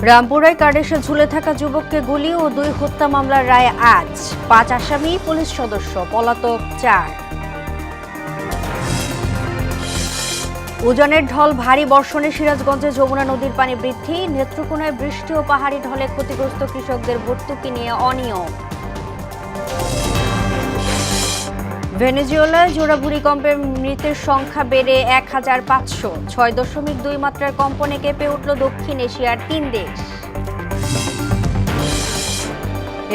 রামপুরায় কার্ডেশে ঝুলে থাকা যুবককে গুলি ও 2 হত্যা মামলার রায় আজ। 5 আসামি, পুলিশ সদস্য, পলাতক 4। উজানের ঢল, ভারী বর্ষণে সিরাজগঞ্জে যমুনা নদীর পানি বৃদ্ধি। নেত্রকোনায় বৃষ্টি ও পাহাড়ি ঢলে ক্ষতিগ্রস্ত কৃষকদের ভর্তুকি নিয়ে অনিয়ম। ভেনেজুয়েলায় জোড়া ভূমিকম্পে মৃতের সংখ্যা বেড়ে 1500। 6.2 মাত্রার কম্পনে কেঁপে উঠল দক্ষিণ এশিয়ার 3 দেশ।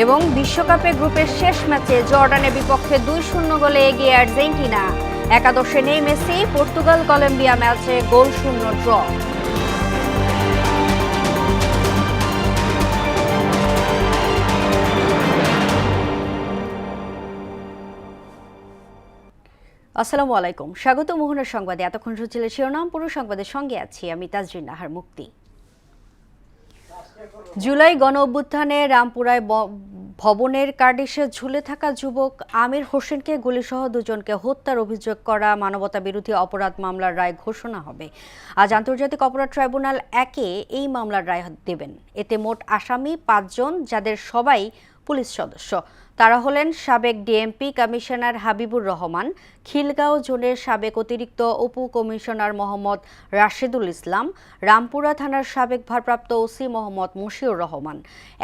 এবং বিশ্বকাপে গ্রুপের শেষ ম্যাচে জর্ডানের বিপক্ষে 2-0 গোলে এগিয়ে আর্জেন্টিনা। একাদশে নেই মেসি। পর্তুগাল কলম্বিয়া ম্যাচে গোলশূন্য ড্র। আসসালামু আলাইকুম, স্বাগত মোহনের সংবাদে। এতক্ষণ শুনছিল শিরোনাম, পুরো সংবাদের সঙ্গে আছি আমি তাজরিন নাহার মুক্তি। জুলাই গণ অভ্যুত্থানে রামপুরায় ভবনের কার্ডিশে ঝুলে থাকা যুবক আমির হোসেনকে গুলিসহ 2 জনকে হত্যার অভিযোগ করা মানবতা বিরোধী অপরাধ মামলার রায় ঘোষণা হবে। আজ আন্তর্জাতিক অপরাধ ট্রাইব্যুনাল 1-এ এই মামলার রায় দেবেন। এতে মোট আসামি 5 জন, যাদের সবাই পুলিশ সদস্য। তারা হলেন সাবেক ডিএমপি কমিশনার হাবিবুর রহমান, খিলগাঁও জোনের সাবেক অতিরিক্ত উপকমিশনার মোহাম্মদ রাশেদুল ইসলাম, রামপুরা থানার সাবেক ভারপ্রাপ্ত ওসি মোহাম্মদ মশিউর রহমান,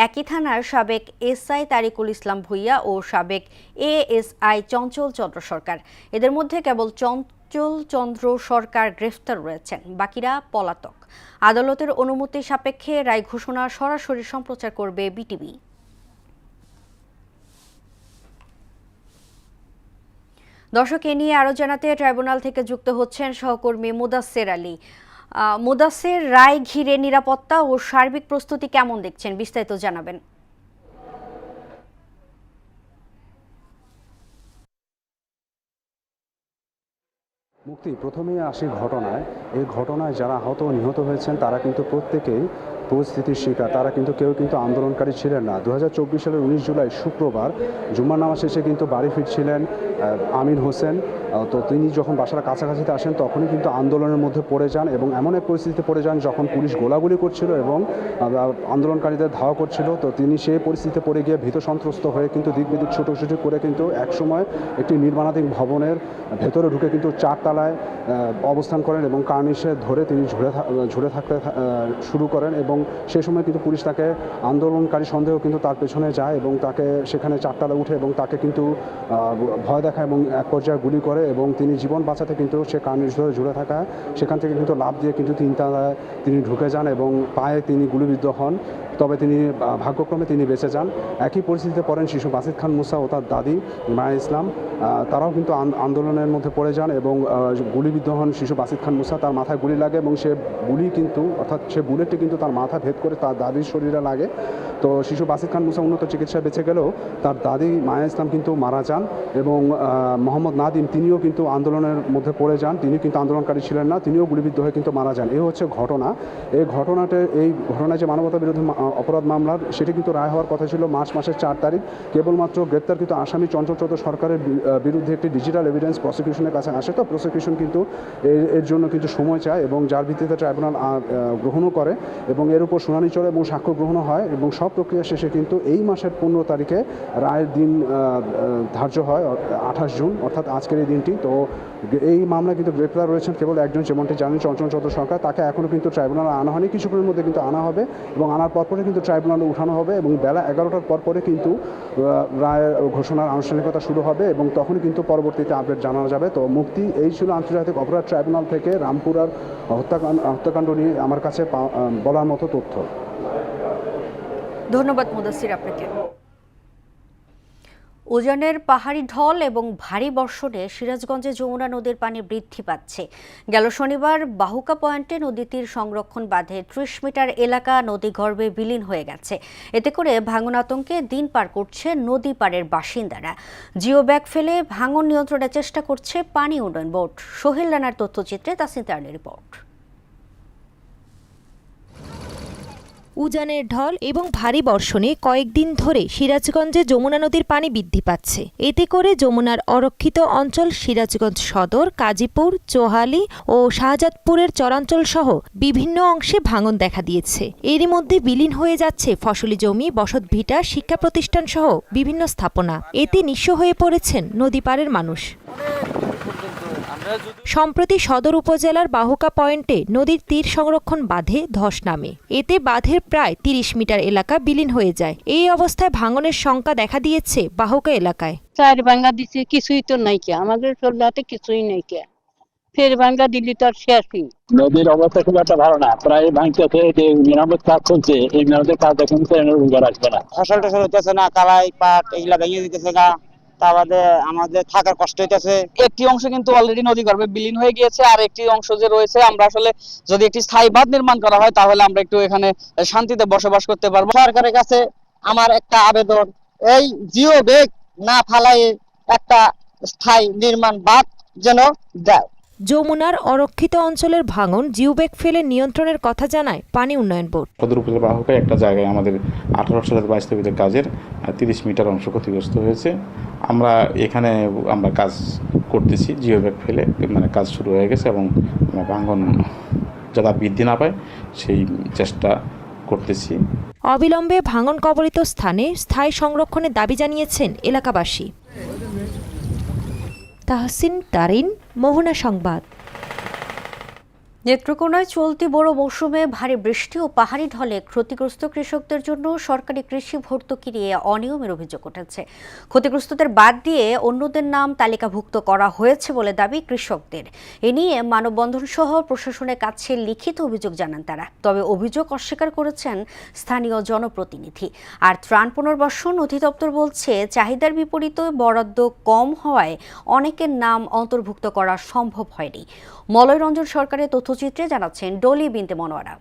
একই থানার সাবেক এসআই তারিকুল ইসলাম ভুইয়া ও সাবেক এএসআই চঞ্চল চন্দ্র সরকার। এদের মধ্যে কেবল চঞ্চল চন্দ্র সরকার গ্রেফতার রয়েছেন, বাকিরা পলাতক। আদালতের অনুমতি সাপেক্ষে রায় ঘোষণা সরাসরি সম্প্রচার করবে বিটিভি। দর্শক, এ নিয়ে আরও জানাতে ট্রাইব্যুনাল থেকে যুক্ত হচ্ছেন সহকর্মী মুদাসসির আলী। মুদাসসির, রায় ঘিরে নিরাপত্তা ও সার্বিক প্রস্তুতি কেমন দেখছেন, বিস্তারিত জানাবেন। মুক্তি, প্রথমেই আসি ঘটনায়। এই ঘটনায় যারা আহত নিহত হয়েছেন তারা কিন্তু প্রত্যেকেই পরিস্থিতির শিকার। তারা কিন্তু কেউ আন্দোলনকারী ছিলেন না। 2024 সালের 19 জুলাই শুক্রবার জুম্মার নামাজ শেষে কিন্তু বাড়ি ফিরছিলেন আমির হোসেন। তো তিনি যখন বাসার কাছাকাছিতে আসেন তখনই কিন্তু আন্দোলনের মধ্যে পড়ে যান এবং এমন এক পরিস্থিতিতে পড়ে যান যখন পুলিশ গোলাগুলি করছিল এবং আন্দোলনকারীদের ধাওয়া করছিল। তো তিনি সেই পরিস্থিতিতে পড়ে গিয়ে ভীত সন্ত্রস্ত হয়ে কিন্তু দিক বিদিক ছোটাছুটি করে কিন্তু একসময় একটি নির্মাণাধীন ভবনের ভেতরে ঢুকে কিন্তু 4 তলায় অবস্থান করেন এবং কার্নিশে ধরে তিনি ঝুলে থাকতে শুরু করেন। এবং সে সময় কিন্তু পুলিশ তাকে আন্দোলনকারী সন্দেহ কিন্তু তার পেছনে যায় এবং তাকে সেখানে 4 তলায় উঠে এবং তাকে কিন্তু ভয় দেখায় এবং এক পর্যায়ে গুলি করে এবং তিনি জীবন বাঁচাতে কিন্তু সে কার্নিশ ধরে ঝুলে থাকা সেখান থেকে কিন্তু লাফ দিয়ে কিন্তু 3 তলায় তিনি ঢুকে যান এবং পায়ে তিনি গুলিবিদ্ধ হন। তবে তিনি ভাগ্যক্রমে তিনি বেঁচে যান। একই পরিস্থিতিতে পড়েন শিশু বাসিত খান মুসা ও তার দাদি মায়া ইসলাম। তারাও কিন্তু আন্দোলনের মধ্যে পড়ে যান এবং গুলিবিদ্ধ হন শিশু বাসিত খান মুসা। তার মাথায় গুলি লাগে এবং সে গুলি কিন্তু অর্থাৎ সে বুলেটটি কিন্তু তার মাথা ভেদ করে তার দাদির শরীরে লাগে। তো শিশু বাসিত খান মুসা উন্নত চিকিৎসায় বেঁচে গেলেও তার দাদি মায়া ইসলাম কিন্তু মারা যান এবং মোহাম্মদ নাদিম তিনিও কিন্তু আন্দোলনের মধ্যে পড়ে যান। তিনি কিন্তু আন্দোলনকারী ছিলেন না, তিনিও গুলিবিদ্ধ হয়ে কিন্তু মারা যান। এই হচ্ছে ঘটনা। এই ঘটনায় যে মানবতা বিরোধী অপরাধ মামলার সেটি কিন্তু রায় হওয়ার কথা ছিল মার্চ মাসের 4 তারিখ। কেবলমাত্র গ্রেপ্তারকৃত আসামি চঞ্চল চন্দ্র সরকারের বিরুদ্ধে একটি ডিজিটাল এভিডেন্স প্রসিকিউশনের কাছে আসে। তো প্রসিকিউশন কিন্তু এর জন্য কিন্তু সময় চায় এবং যার ভিত্তিতে ট্রাইব্যুনাল গ্রহণও করে এবং এর উপর শুনানি চলে এবং সাক্ষ্য গ্রহণ হয় এবং সব প্রক্রিয়া শেষে কিন্তু এই মাসের 15 তারিখে রায়ের দিন ধার্য হয়, 28 জুন, অর্থাৎ আজকের এই দিনটি। তো এই মামলায় কিন্তু গ্রেপ্তার রয়েছেন কেবল একজন, যেমনটি জানেন চঞ্চল চন্দ্র সরকার। তাকে এখনও কিন্তু ট্রাইব্যুনালে আনা হয়নি, কিছুক্ষণের মধ্যে কিন্তু আনা হবে এবং আনার পরপরে কিন্তু ট্রাইব্যুনালে উঠানো হবে এবং বেলা 11টার পরে কিন্তু রায় ঘোষণার আনুষ্ঠানিকতা শুরু হবে এবং তখনই কিন্তু পরবর্তীতে আপডেট জানানো যাবে। তো মুক্তি, এই ছিল আন্তর্জাতিক অপরাধ ট্রাইব্যুনাল থেকে রামপুরার হত্যাকাণ্ড নিয়ে আমার কাছে বলার মতো তথ্য। ধন্যবাদ মুদাসসির আপনাকে। উজানের পাহাড়ি ঢল এবং ভারী বর্ষণে সিরাজগঞ্জে যমুনা নদীর পানি বৃদ্ধি পাচ্ছে। গেল শনিবার বাহুকা পয়েন্টে নদী তীর সংরক্ষণ বাঁধে 30 মিটার এলাকা নদীগর্ভে বিলীন হয়ে গেছে। এতে করে ভাঙন আতঙ্কে দিন পার করছে নদী পাড়ের বাসিন্দারা। জিও ব্যাগ ফেলে ভাঙন নিয়ন্ত্রণের চেষ্টা করছে পানি উন্নয়ন বোর্ড। সোহেল রানার তথ্যচিত্রে তাসনিম তারিনের রিপোর্ট। উজানের ঢল এবং ভারী বর্ষণে কয়েকদিন ধরে সিরাজগঞ্জে যমুনা নদীর পানি বৃদ্ধি পাচ্ছে। এতে করে যমুনার অরক্ষিত অঞ্চল সিরাজগঞ্জ সদর, কাজীপুর, চোহালি ও শাহজাদপুরের চরাঞ্চল সহ বিভিন্ন অংশে ভাঙন দেখা দিয়েছে। এরই মধ্যে বিলীন হয়ে যাচ্ছে ফসলি জমি, বসতভিটা, শিক্ষা প্রতিষ্ঠান সহ বিভিন্ন স্থাপনা। এতে নিঃস্ব হয়ে পড়েছেন নদী পাড়ের মানুষ। সম্প্রতি সদর উপজেলার বাহুকা পয়েন্টে নদীর তীর সংরক্ষণ বাঁধে ধস নামে। এতে বাঁধের প্রায় ৩০ মিটার এলাকা বিলীন হয়ে যায়। এই অবস্থায় ভাঙনের শঙ্কা দেখা দিয়েছে বাহুকা এলাকায়। চার ভাঙ্গা দিচ্ছে, কিছুই তো নাই কে, আমাদের চলতে কিছুই নাই কে, ফের ভাঙ্গা দিল্লি তো আর শেষই। নদীর অবস্থা খুব একটা ভালো না, প্রায় ভাঙতেছে। যে মেরামত কাজ চলছে, এই মেরামতের কাজ এখন আসবে না। ফসল টসল হইতেছে না, কালাই পাট এগুলা ভেঙে দিতেছে না, তা বাদে আমাদের থাকার কষ্ট হইতেছে। একটি অংশ কিন্তু অলরেডি নদী গর্ভে বিলীন হয়ে গিয়েছে, আর একটি অংশ যে রয়েছে, আমরা আসলে যদি একটি স্থায়ী বাঁধ নির্মাণ করা হয় তাহলে আমরা একটু এখানে শান্তিতে বসবাস করতে পারবো। সরকারের কাছে আমার একটা আবেদন, এই জিও বেগ না ফালাইয়ে একটা স্থায়ী নির্মাণ বাঁধ যেন দেয়। যমুনার অরক্ষিত অঞ্চলের ভাঙন জিওব্যাগ ফেলে নিয়ন্ত্রণের কথা জানায় পানি উন্নয়ন বোর্ড। সদর উপজেলা বাহুকায় একটা জায়গায় আমাদের 18 সালের 22 তারিখের কাজের 30 মিটার অংশ ক্ষতিগ্রস্ত হয়েছে। আমরা কাজ করতেছি, জিওব্যাগ ফেলে কাজ শুরু হয়ে গেছে এবং ভাঙন যাতে বৃদ্ধি না পায় সেই চেষ্টা করতেছি। অবিলম্বে ভাঙন কবলিত স্থানে স্থায়ী সংরক্ষণের দাবি জানিয়েছেন এলাকাবাসী। তাহসিন তারিন, মোহনা সংবাদ। নেত্রকোনায় চলতি বড় মৌসুমে ভারী বৃষ্টি ও পাহাড়ি ঢলে ক্ষতিগ্রস্ত কৃষকদের জন্য সরকারি কৃষি ভর্তুকি নিয়ে অনিয়মের অভিযোগ উঠেছে। ক্ষতিগ্রস্তদের বাদ দিয়ে অন্যদের নাম তালিকাভুক্ত করা হয়েছে বলে দাবি কৃষকদের। এ নিয়ে মানববন্ধন সহ প্রশাসনের কাছে লিখিত অভিযোগ জানান তারা। তবে অভিযোগ অস্বীকার করেছেন স্থানীয় জনপ্রতিনিধি। আর ত্রাণ পুনর্বাসন অধিদপ্তর বলছে, চাহিদার বিপরীতে বরাদ্দ কম হওয়ায় অনেকের নাম অন্তর্ভুক্ত করা সম্ভব হয়নি। মলয় রঞ্জন সরকারের তথ্যচিত্রে জানাচ্ছেন ডলি বিনতে মনোয়ারা।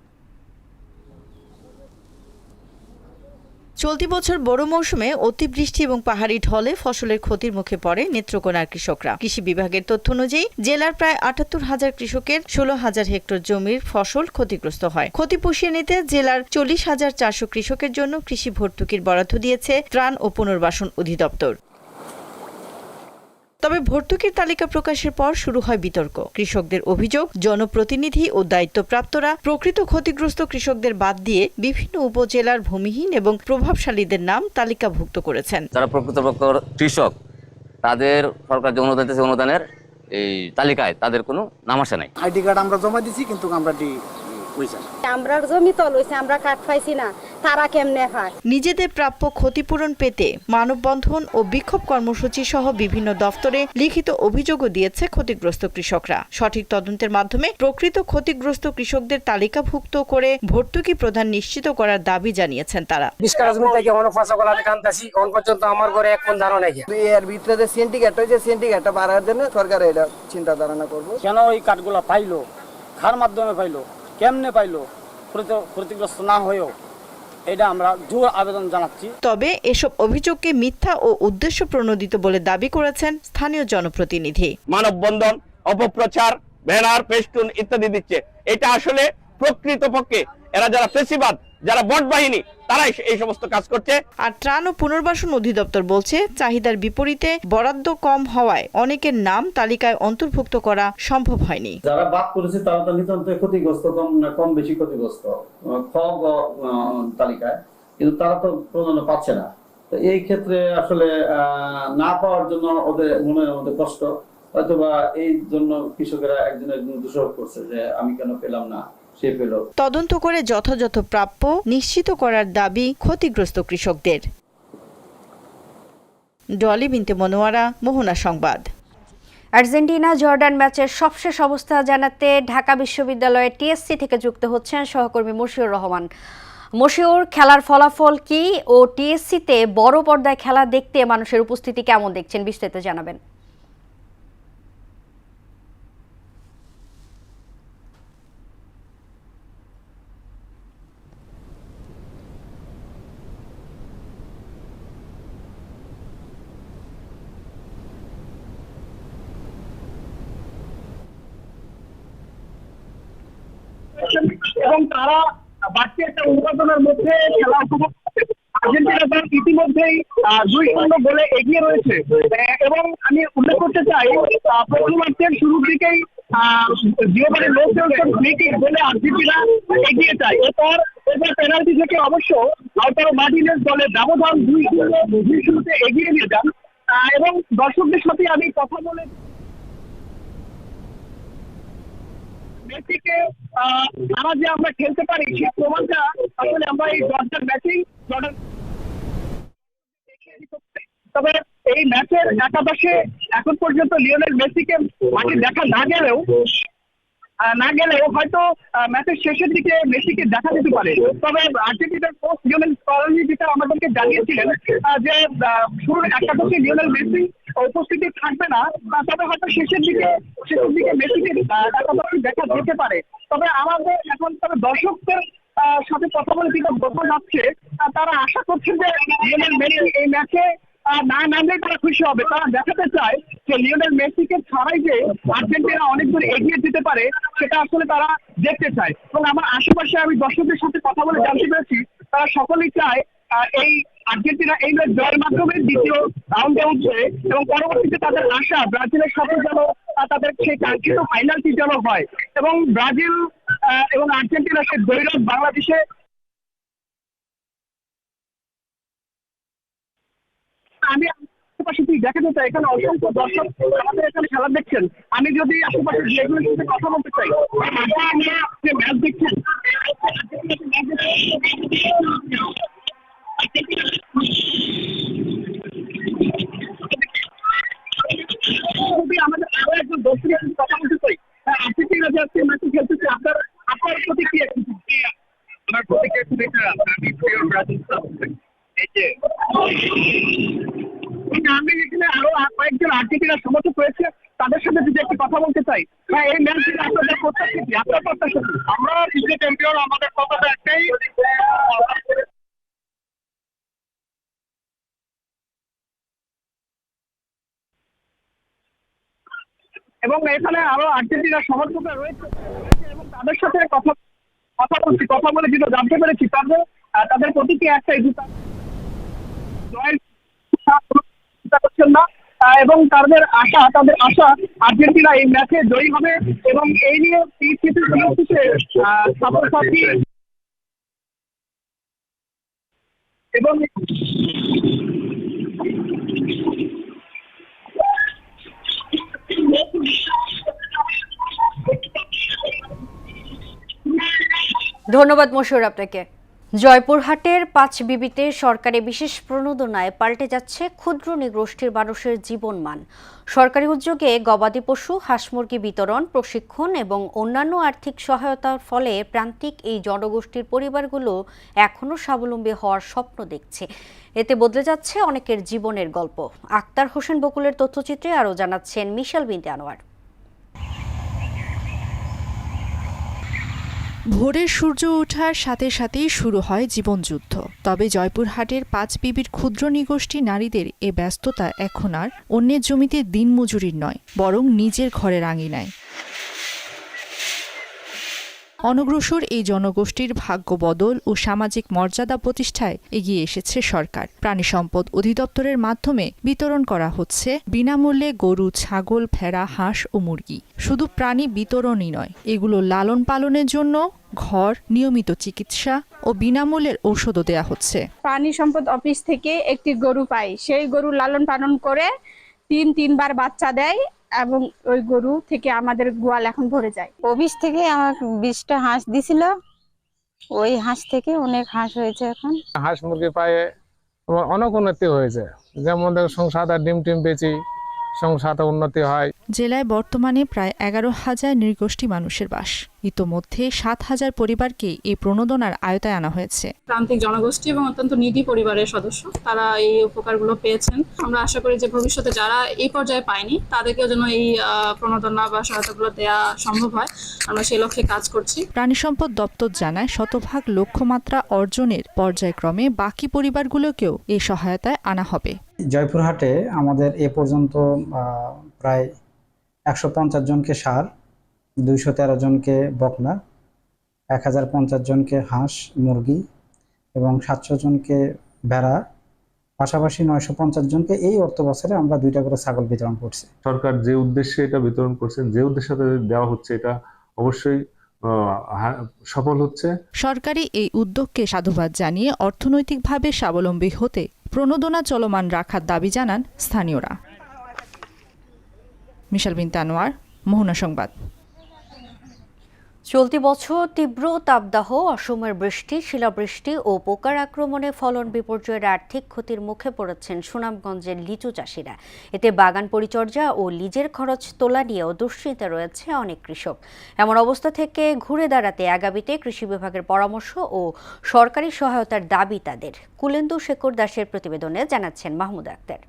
চলতি বছর বড় মৌসুমে অতিবৃষ্টি এবং পাহাড়ি ঢলে ফসলের ক্ষতির মুখে পড়ে নেত্রকোনার কৃষকরা। কৃষি বিভাগের তথ্য অনুযায়ী জেলার প্রায় ৭৮,০০০ কৃষকের ১৬,০০০ হেক্টর জমির ফসল ক্ষতিগ্রস্ত হয়। ক্ষতি পুষিয়ে নিতে জেলার ৪০,৪০০ কৃষকের জন্য কৃষি ভর্তুকির বরাদ্দ দিয়েছে ত্রাণ ও পুনর্বাসন অধিদপ্তর। তবে ভর্তুকির তালিকা প্রকাশের পর শুরু হয় বিতর্ক। কৃষকদের অভিযোগ, জনপ্রতিনিধি ও দায়িত্বপ্রাপ্তরা প্রকৃত ক্ষতিগ্রস্ত কৃষকদের বাদ দিয়ে বিভিন্ন উপজেলার ভূমিহীন এবং প্রভাবশালীদের নাম তালিকাভুক্ত করেছেন। যারা প্রকৃতপক্ষ কৃষক, তাদের সরকার যে অনুদান দিয়েছে, অনুদানের এই তালিকায় তাদের কোনো নাম আসে নাই। আইডি কার্ড আমরা জমা দিছি, কিন্তু আমরা জমি তো লইছে, আমরা কাঠ পাইছি না, তারা কেমনে পায়? নিজেদের প্রাপ্য ক্ষতিপূরণ পেতে মানববন্ধন ও বিক্ষোভ কর্মসূচি সহ বিভিন্ন দফতরে লিখিত অভিযোগও দিয়েছে ক্ষতিগ্রস্ত কৃষকরা। সঠিক তদন্তের মাধ্যমে প্রকৃত ক্ষতিগ্রস্ত কৃষকদের তালিকাভুক্ত করে ভর্তুকি প্রদান নিশ্চিত করার দাবি জানিয়েছেন তারা। আমার ঘরে এক মণ ধারণা নেই। এর ভিতরে যে সিন্ডিকেট হয়েছে, সিন্ডিকেটটা বাড়ার জন্য সরকার এটা চিন্তা ধারণা করবো। কেন ওই কাঠগুলো পাইলো, কার মাধ্যমে পাইলো, কেমনে পাইলো, ক্ষতিগ্রস্ত না হয়েও এটা আমরা জোর আবেদন জানাচ্ছি। তবে এসব অভিযোগকে মিথ্যা ও উদ্দেশ্য প্রণোদিত বলে দাবি করেছেন স্থানীয় জনপ্রতিনিধি। মানববন্ধন, অপপ্রচার, ব্যানার, পেস্টুন ইত্যাদি দিচ্ছে। এটা আসলে প্রকৃতপক্ষে এরা যারা পেশিবাদ, যারা বট বাহিনী, তারাই এই সমস্ত কাজ করছে। আর ত্রাণ ও পুনর্বাসন অধিদপ্তর বলছে, চাহিদার বিপরীতে বরাদ্দ কম হওয়ায় অনেকের নাম তালিকায় অন্তর্ভুক্ত করা সম্ভব হয়নি। যারা বাদ করেছে তারা তো নিতান্ত ক্ষতিগ্রস্ত, কম বেশি ক্ষতিগ্রস্ত তালিকায়, কিন্তু তারা তো প্রধান্য পাচ্ছে না। তো এই ক্ষেত্রে আসলে না পাওয়ার জন্য ওদের মনের মধ্যে কষ্ট, হয়তোবা এই জন্য কৃষকেরা একজন দোষারোপ করছে যে আমি কেন পেলাম না, সে পেল। তদন্ত করে যথাযথ প্রাপ্য নিশ্চিত করার দাবি ক্ষতিগ্রস্ত কৃষকদের। ডলি বিনতে মনোয়ারা, মোহনা সংবাদ। আর্জেন্টিনা জর্ডান ম্যাচের সবশেষ অবস্থা জানাতে ঢাকা বিশ্ববিদ্যালয়ের টিএসসি থেকে যুক্ত হচ্ছেন সহকর্মী মশিউর রহমান। মশিউর, খেলার ফলাফল কি ও টিএসসিতে বড় পর্দায় খেলা দেখতে মানুষের উপস্থিতি কেমন দেখছেন, বিস্তারিত জানাবেন। এবং তারা আজকে একটা উন্মাদনার মধ্যে খেলা উপভোগ করছে। আর্জেন্টিনা দল ইতিমধ্যেই 2-0 গোলে এগিয়ে রয়েছে এবং আমি উল্লেখ করতে চাই প্রথমার্ধের শুরুর দিকেই জিওভানি লো সেলসন ফ্রি কিক বলে আর্জেন্টিনা এগিয়ে যায়। এরপর পেনাল্টি থেকে অবশ্য লাউতারো মার্টিনেজ দলের ব্যবধান 2-0 এগিয়ে নিয়ে যান এবং দর্শকদের সাথে আমি কথা বলে মেসিকে তারা যে আমরা খেলতে পারি সেই প্রমাণটা আসলে আমরা এই জর্ডান ম্যাচেই তবে এই ম্যাচের একাদশে এখন পর্যন্ত লিওনেল মেসিকে মাঠে দেখা না গেলেও হয়তো ম্যাচের শেষের দিকে মেসিকে দেখা যেতে পারে। তবে আর্জেন্টিনার কোচ লিওনেল স্কলারি যেটা আমাদেরকে জানিয়েছিলেন যে শুরুর একাদশে লিওনেল মেসি উপস্থিতি থাকবে না, তবে হয়তো শেষের দিকে মেসিকে একাদশে দেখা যেতে পারে। তবে আমাদের এখন দর্শকদের সাথে কথা বলে যেটা বোঝা যাচ্ছে তারা আশা করছেন যে লিওনেল মেসি এই ম্যাচে না নামলেই তারা খুশি হবে। তারা দেখাতে চায় যে লিওনেল মেসিকে ছাড়াই যে আর্জেন্টিনা অনেক দূর এগিয়ে যেতে পারে সেটা আসলে তারা দেখতে চায়। এবং আমার আশেপাশে আমি দর্শকদের সাথে কথা বলে জানতে পেরেছি তারা সকলেই চায় এই আর্জেন্টিনা এই ম্যাচ জয়ের মাধ্যমে দ্বিতীয় রাউন্ডে উঠছে এবং পরবর্তীতে তাদের আশা ব্রাজিলের সাথে যেন তাদের সেই কাঙ্ক্ষিত ফাইনালটি যেন হয় এবং ব্রাজিল এবং আর্জেন্টিনা সেই গৌরব বাংলাদেশে আমি আশেপাশে দেখাতে চাই। এখানে অসংখ্য দর্শক আমাদের এখানে খেলা দেখছেন। আমি যদি আশেপাশে যেগুলোর সাথে কথা বলতে চাই যে ম্যাচ দেখছেন আমাদের আরো একজন দর্শকের সাথে কথা বলতে চাই। আর্জেন্টিনা যে আজকে ম্যাচে খেলতেছে আপনার প্রতিক্রিয়া কি? আমার প্রতিক্রিয়া আমি প্রিয় ব্রাজিল এই যে আমি এখানে আরো কয়েকজন আর্জেন্টিনার সমর্থক রয়েছে তাদের সাথে যদি একটু কথা বলতে চাই। এই ম্যাচে আপনাদের প্রত্যাশা কি? আপনার প্রত্যাশা কি? আমরা বিশ্ব চ্যাম্পিয়ন, আমাদের কথাটা একটাই এবং এখানে আরো আর্জেন্টিনার সমর্থকরা রয়েছে এবং তাদের সাথে কথা বলে যেটা জানতে পেরেছি তাদের প্রতিক্রিয়া একটাই জয়ের করছেন না এবং তাদের আশা আর্জেন্টিনা এই ম্যাচে জয়ী হবে এবং এই নিয়ে ছাত্রছাত্রী এবং ধন্যবাদ মশিউর আপনাকে। জয়পুরহাটের 5 বিবিতে সরকারি বিশেষ প্রণোদনায় পাল্টে যাচ্ছে ক্ষুদ্র নৃগোষ্ঠীর মানুষের জীবনমান। সরকারি উদ্যোগে গবাদি পশু, হাঁস মুরগি বিতরণ, প্রশিক্ষণ এবং অন্যান্য আর্থিক সহায়তার ফলে প্রান্তিক এই জনগোষ্ঠীর পরিবারগুলো এখনও স্বাবলম্বী হওয়ার স্বপ্ন দেখছে। এতে বদলে যাচ্ছে অনেকের জীবনের গল্প। আক্তার হোসেন বকুলের তথ্যচিত্রে আরও জানাচ্ছেন মিশাল বিনতে আনোয়ার। ভোরের সূর্য ওঠার সাথে সাথেই শুরু হয় জীবনযুদ্ধ। তবে জয়পুরহাটের 5 বিবির ক্ষুদ্র নৃগোষ্ঠী নারীদের এ ব্যস্ততা এখন আর অন্যের জমিতে দিনমজুরির নয়, বরং নিজের ঘরের আঙিনায়। অনগ্রসর এই জনগোষ্ঠীর ভাগ্য বদল ও সামাজিক মর্যাদা প্রতিষ্ঠায় এগিয়ে এসেছে সরকার। প্রাণী সম্পদ অধিদপ্তরের মাধ্যমে বিতরণ করা হচ্ছে বিনামূল্যে গরু, ছাগল, ভেড়া, হাঁস ও মুরগি। শুধু প্রাণী বিতরণই নয়, এগুলো লালন পালনের জন্য ঘর, নিয়মিত চিকিৎসা ও বিনামূল্যের ঔষধও দেয়া হচ্ছে। প্রাণী সম্পদ অফিস থেকে একটি গরু পাই, সেই গরু লালন পালন করে 3বার বাচ্চা দেয় এবং ওই গরু থেকে আমাদের গোয়াল এখন ভরে যায়। অফিস থেকে আমার 20টা হাঁস দিছিল, ওই হাঁস থেকে অনেক হাঁস হয়েছে। এখন হাঁস মুরগি পায়ে অনেক উন্নতি হয়েছে, যেমন সংসার ডিম বেচি সংসার উন্নতি হয়। জেলায় বর্তমানে প্রায় 11,000 নৃগোষ্ঠী মানুষের বাস। ইতোমধ্যে 7,000 পরিবারকে এই প্রণোদনার আওতায় আনা হয়েছে। প্রান্তিক জনগোষ্ঠী এবং অত্যন্ত নিডি পরিবারের সদস্য তারা এই উপকারগুলো পেয়েছেন। আমরা আশা করি যে ভবিষ্যতে যারা এই পর্যায়ে পায়নি তাদেরকেও যেন এই প্রণোদনা বা সহায়তাগুলো দেওয়া সম্ভব হয়। আমরা সেই লক্ষ্যে কাজ করছি। প্রাণী সম্পদ দপ্তর জানায়, শতভাগ লক্ষ্যমাত্রা অর্জনের পর্যায়ক্রমে বাকি পরিবারগুলোকেও এই সহায়তায় আনা হবে। জয়পুরহাটে আমাদের এ পর্যন্ত প্রায় 150 জনকে ষাঁড়, 213 জনকে বকনা 1050 জনকে হাঁস মুরগি এবং 700 জনকে ভেড়া, পাশাপাশি 950 জনকে এই অর্থ বছরে আমরা 2টা করে ছাগল বিতরণ করছি। সরকার যে উদ্দেশ্যে এটা বিতরণ করছেন, যে উদ্দেশ্যে দেওয়া হচ্ছে, এটা অবশ্যই সফল হচ্ছে। সরকারি এই উদ্যোগকে সাধুবাদ জানিয়ে অর্থনৈতিকভাবে স্বাবলম্বী হতে প্রণোদনা চলমান রাখার দাবি জানান স্থানীয়রা। মিশাল বিনতে আনোয়ার, মোহনা সংবাদ। চলতি বছর তীব্র তাপদাহ, অসময়ের বৃষ্টি, শিলাবৃষ্টি ও পোকার আক্রমণে ফলন বিপর্যয়ের আর্থিক ক্ষতির মুখে পড়েছেন সুনামগঞ্জের লিচু চাষিরা। এতে বাগান পরিচর্যা ও লিজের খরচ তোলা নিয়েও দুশ্চিন্তা রয়েছে অনেক কৃষক। এমন অবস্থা থেকে ঘুরে দাঁড়াতে আগামীতে কৃষি বিভাগের পরামর্শ ও সরকারি সহায়তার দাবি তাদের। কুলেন্দু শেখর দাসের প্রতিবেদনে জানাচ্ছেন মাহমুদ আক্তার।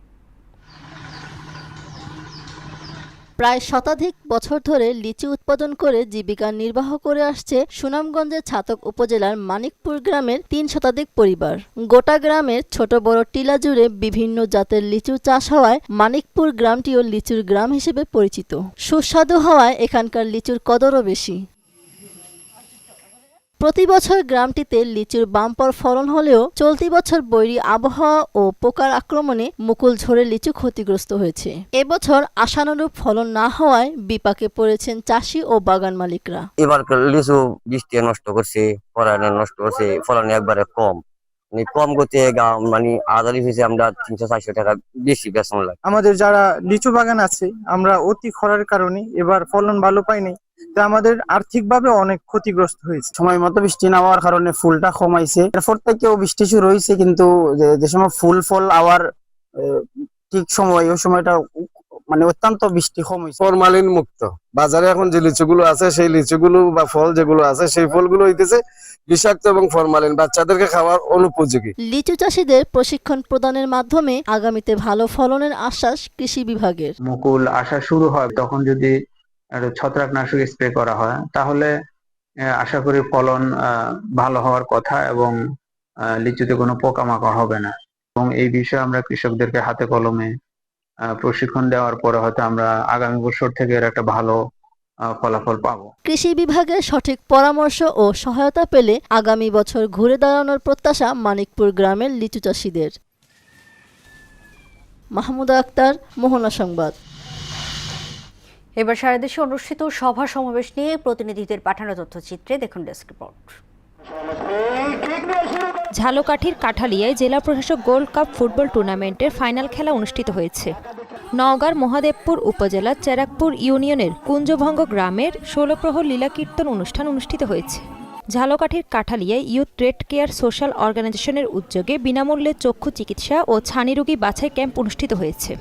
প্রায় শতাধিক বছর ধরে লিচু উৎপাদন করে জীবিকা নির্বাহ করে আসছে সুনামগঞ্জের ছাতক উপজেলার মানিকপুর গ্রামের 3 শতাধিক পরিবার। গোটা গ্রামের ছোট বড় টিলা জুড়ে বিভিন্ন জাতের লিচু চাষ হওয়ায় মানিকপুর গ্রামটিও লিচুর গ্রাম হিসেবে পরিচিত। সুস্বাদু হওয়ায় এখানকার লিচুর কদরও বেশি। প্রতি বছর গ্রামটিতে লিচুর বাম্পার ফলন হলেও চলতি বছর বৈরী আবহাওয়া ও পোকার আক্রমণে মুকুল ঝরে লিচু ক্ষতিগ্রস্ত হয়েছে। এবছর আশানুরূপ ফলন না হওয়ায় বিপাকে পড়েছেন চাষি ও বাগান মালিকরা। এবার লিচু বৃষ্টি নষ্ট করছে, পরায়ণ নষ্ট করছে, ফলন একবারে কম। কম গতি মানে আধা লিচু আমরা 300-400 টাকা বেশি বেতন লাগে। আমাদের যারা লিচু বাগান আছে, আমরা অতি খরার কারণে এবার ফলন ভালো পাইনি, তা আমাদের আর্থিকভাবে অনেক ক্ষতিগ্রস্ত হয়েছে। সময় মতো বৃষ্টি না হওয়ার কারণে ফুলটা কমাইছে। এরপর থেকেও বৃষ্টি শুরু হয়েছে, কিন্তু যে সময় ফুল ফল আবার ঠিক সময়, ওই সময়টা মানে অত্যন্ত বৃষ্টি কম হয়েছে। ফরমালিন মুক্ত বাজারে এখন যে লিচুগুলো আছে, সেই লিচুগুলো বা ফল যেগুলো আছে, সেই ফলগুলো হইতেছে বিষাক্ত এবং ফরমালিন, বাচ্চাদেরকে খাওয়ার অনুপযোগী। লিচু চাষীদের প্রশিক্ষণ প্রদানের মাধ্যমে আগামীতে ভালো ফলনের আশ্বাস কৃষি বিভাগের। মুকুল আসা শুরু হয় তখন যদি ছত্রাকনাশক স্প্রে করা হয়, তাহলে আশা করি ফলন ভালো হওয়ার কথা এবং লিচুতে কোনো পোকামাকড় হবে না। এবং এই বিষয়ে আমরা কৃষকদেরকে হাতে কলমে প্রশিক্ষণ দেওয়ার পরে হয়তো আমরা আগামী বছর থেকে এর একটা ভালো ফলাফল পাবো। কৃষি বিভাগের সঠিক পরামর্শ ও সহায়তা পেলে আগামী বছর ঘুরে দাঁড়ানোর প্রত্যাশা মানিকপুর গ্রামের লিচু চাষীদের। মাহমুদ আক্তার, মোহনা সংবাদ। এবার সারা দেশে অনুষ্ঠিত সভা সমাবেশ নিয়ে প্রতিনিধিদের পাঠানো তথ্যচিত্রে দেখুন ডেস্ক রিপোর্ট। ঝালকাঠির কাঠালিয়ায় জেলা প্রশাসক গোল্ড কাপ ফুটবল টুর্নামেন্টের ফাইনাল খেলা অনুষ্ঠিত হয়েছে। নওগাঁর মহাদেবপুর উপজেলার চেরাকপুর ইউনিয়নের কুঞ্জভঙ্গ গ্রামের 16 প্রহর লীলা কীর্তন অনুষ্ঠান অনুষ্ঠিত হয়েছে। ঝালকাঠির কাঠালিয়ায় ইউথ ট্রেড কেয়ার সোশ্যাল অর্গানাইজেশনের উদ্যোগে বিনামূল্যে চক্ষু চিকিৎসা ও ছানি রোগী বাছাই ক্যাম্প অনুষ্ঠিত হয়েছে।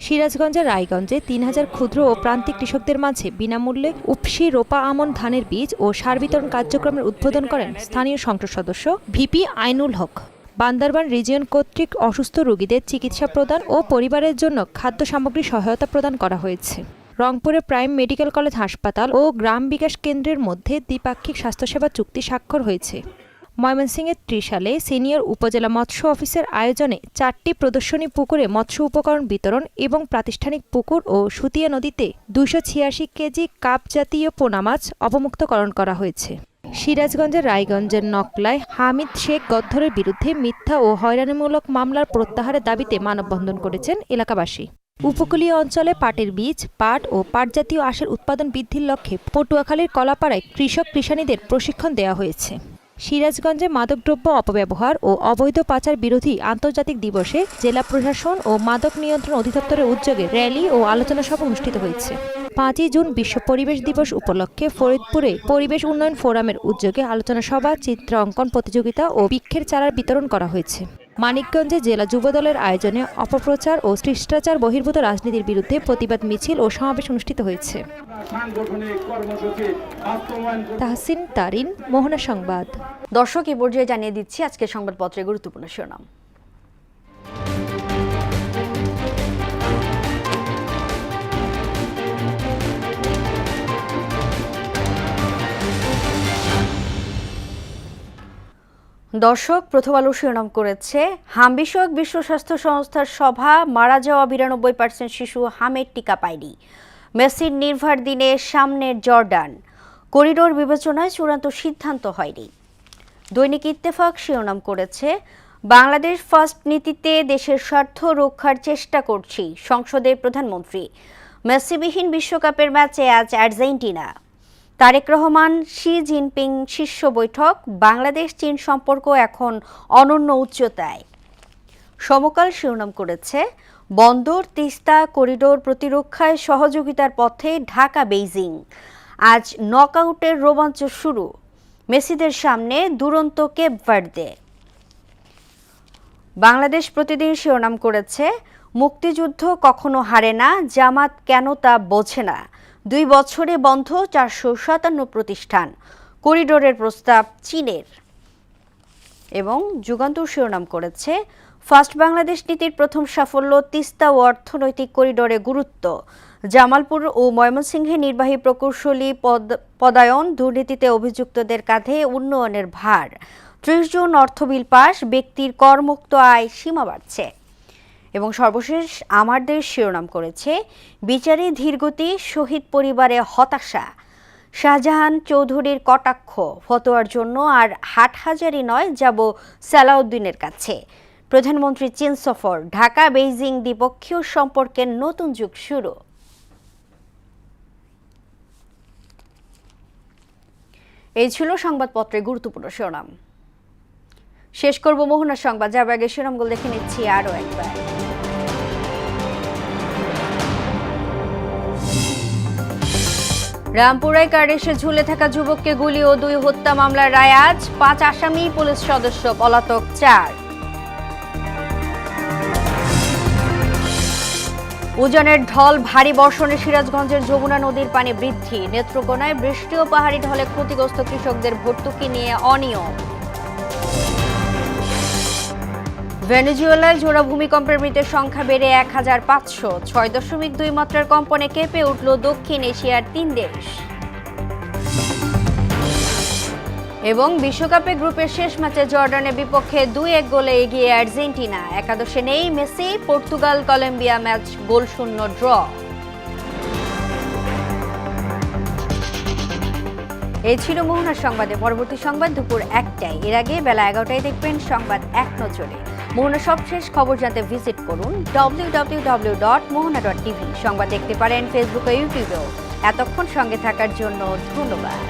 সিরাজগঞ্জের রায়গঞ্জে 3000 ক্ষুদ্র ও প্রান্তিক কৃষকদের মাঝে বিনামূল্যে উপসি রোপা আমন ধানের বীজ ও সার বিতরণ কার্যক্রমের উদ্বোধন করেন স্থানীয় সংসদ সদস্য ভিপি আইনুল হক। বান্দরবান রিজিয়ন কর্তৃক অসুস্থ রোগীদের চিকিৎসা প্রদান ও পরিবারের জন্য খাদ্য সামগ্রী সহায়তা প্রদান করা হয়েছে। রংপুরের প্রাইম মেডিকেল কলেজ হাসপাতাল ও গ্রাম বিকাশ কেন্দ্রের মধ্যে দ্বিপাক্ষিক স্বাস্থ্যসেবা চুক্তি স্বাক্ষর হয়েছে। ময়মনসিংহের ত্রিশালে সিনিয়র উপজেলা মৎস্য অফিসের আয়োজনে 4টি প্রদর্শনী পুকুরে মৎস্য উপকরণ বিতরণ এবং প্রাতিষ্ঠানিক পুকুর ও সুতিয়া নদীতে 286 কেজি কাপ জাতীয় পোনা মাছ অবমুক্তকরণ করা হয়েছে। সিরাজগঞ্জের রায়গঞ্জের নকলায় হামিদ শেখ গদ্দরের বিরুদ্ধে মিথ্যা ও হয়রানিমূলক মামলার প্রত্যাহারের দাবিতে মানববন্ধন করেছেন এলাকাবাসী। উপকূলীয় অঞ্চলে পাটের বীজ, পাট ও পাটজাতীয় আঁশের উৎপাদন বৃদ্ধির লক্ষ্যে পটুয়াখালীর কলাপাড়ায় কৃষক কৃষানীদের প্রশিক্ষণ দেওয়া হয়েছে। সিরাজগঞ্জে মাদকদ্রব্য অপব্যবহার ও অবৈধ পাচার বিরোধী আন্তর্জাতিক দিবসে জেলা প্রশাসন ও মাদক নিয়ন্ত্রণ অধিদপ্তরের উদ্যোগে র্যালি ও আলোচনা সভা অনুষ্ঠিত হয়েছে। 5 জুন বিশ্ব পরিবেশ দিবস উপলক্ষে ফরিদপুরে পরিবেশ উন্নয়ন ফোরামের উদ্যোগে আলোচনা সভা, চিত্র অঙ্কন প্রতিযোগিতা ও বৃক্ষের চারার বিতরণ করা হয়েছে। মানিকগঞ্জে জেলা যুবদলের আয়োজনে অপপ্রচার ও শিষ্টাচার বহির্ভূত রাজনীতির বিরুদ্ধে প্রতিবাদ মিছিল ও সমাবেশ অনুষ্ঠিত হয়েছে। তাহসিন তারিন, মোহনা সংবাদ। দর্শক, এই পর্যায়ে জানিয়ে দিচ্ছি আজকের সংবাদপত্রের গুরুত্বপূর্ণ শিরোনাম। দর্শক, প্রথম আলো শিরোনাম করেছে হাম বিষয়ক বিশ্ব স্বাস্থ্য সংস্থার সভা, মারা যাওয়া 92% শিশু হামের টিকা পায়নি। মেসির নির্ভার দিনে সামনের জর্ডান। করিডোর বিবেচনায় চূড়ান্ত সিদ্ধান্ত হয়নি। দৈনিক ইত্তেফাক শিরোনাম করেছে, বাংলাদেশ ফার্স্ট নীতিতে দেশের স্বার্থ রক্ষার চেষ্টা করছি সংসদের প্রধানমন্ত্রী। মেসিবিহীন বিশ্বকাপের ম্যাচে আজ Argentina. Tarique Rahman Xi Jinping শীর্ষ বৈঠক, বাংলাদেশ চীন সম্পর্ক এখন অনন্য উচ্চতায়। সমকাল শিরোনাম করেছে, বন্দর তিস্তা করিডোর প্রতিরক্ষায় সহযোগিতার পথে ঢাকা বেইজিং। আজ নকআউটের রোমাঞ্চ শুরু, মেসিদের সামনে দুরন্ত কেপ ভার্দে। বাংলাদেশ প্রতিদিন শিরোনাম করেছে, মুক্তিযুদ্ধ কখনো হারে না, জামাত কেন তা বোঝে না। 2 বছরে বন্ধ 457 প্রতিষ্ঠান, করিডোরের প্রস্তাব চীনের। এবং যুগান্তর শিরোনাম করেছে, ফার্স্ট বাংলাদেশ নীতির প্রথম সাফল্য, তিস্তা ও অর্থনৈতিক করিডোরে গুরুত্ব। জামালপুর ও ময়মনসিংহে নির্বাহী প্রকৌশলী পদায়ন, দুর্নীতিতে অভিযুক্তদের কাঁধে উন্নয়নের ভার। 30 জুন অর্থ বিল পাস, ব্যক্তির করমুক্ত আয় সীমা বাড়ছে। এবং সর্বশেষ আমার দেশ শিরোনাম করেছে, বিচারে ধীরগতি, শহীদ পরিবারে হতাশা। শাহজাহান চৌধুরীর কটাক্ষ, ফতোয়ার জন্য আর হাটহাজারি নয়, যাব সালাউদ্দিনের কাছে। প্রধানমন্ত্রী চীন সফর, ঢাকা বেইজিং দ্বিপক্ষীয় সম্পর্কের নতুন যুগ শুরু। এই ছিল সংবাদপত্রের গুরুত্বপূর্ণ শিরোনাম। শেষ করব মোহনার সংবাদ, যাবার আগে শিরোনামগুলো দেখে নিচ্ছি আরও একবার। রামপুরায় কার্ডেসে ঝুলে থাকা যুবককে গুলি ও 2 হত্যা মামলার রায় আজ। 5 আসামি, পুলিশ সদস্য পলাতক 4। উজানের ঢল, ভারী বর্ষণে সিরাজগঞ্জের যমুনা নদীর পানি বৃদ্ধি। নেত্রকোনায় বৃষ্টি ও পাহাড়ি ঢলে ক্ষতিগ্রস্ত কৃষকদের ভর্তুকি নিয়ে অনিয়ম। ভেনেজুয়েলায় জোড়া ভূমিকম্পের মৃতের সংখ্যা বেড়ে 1500। 6.2 মাত্রার কম্পনে কেঁপে উঠল দক্ষিণ এশিয়ার 3 দেশ। এবং বিশ্বকাপে গ্রুপের শেষ ম্যাচে জর্ডানের বিপক্ষে 2-1 গোলে এগিয়ে আর্জেন্টিনা। একাদশে নেই মেসি, পর্তুগাল কলম্বিয়া ম্যাচ গোলশূন্য ড্র। এই ছিল মোহনার সংবাদে। পরবর্তী সংবাদ দুপুর 1টায়। এর আগে বেলা 11টায় দেখবেন সংবাদ এক নজরে। মোহনার সবশেষ খবর জানতে ভিজিট করুন www.mohana.tv। সংবাদ দেখতে পারেন ফেসবুক ও ইউটিউবেও। এতক্ষণ সঙ্গে থাকার জন্য ধন্যবাদ।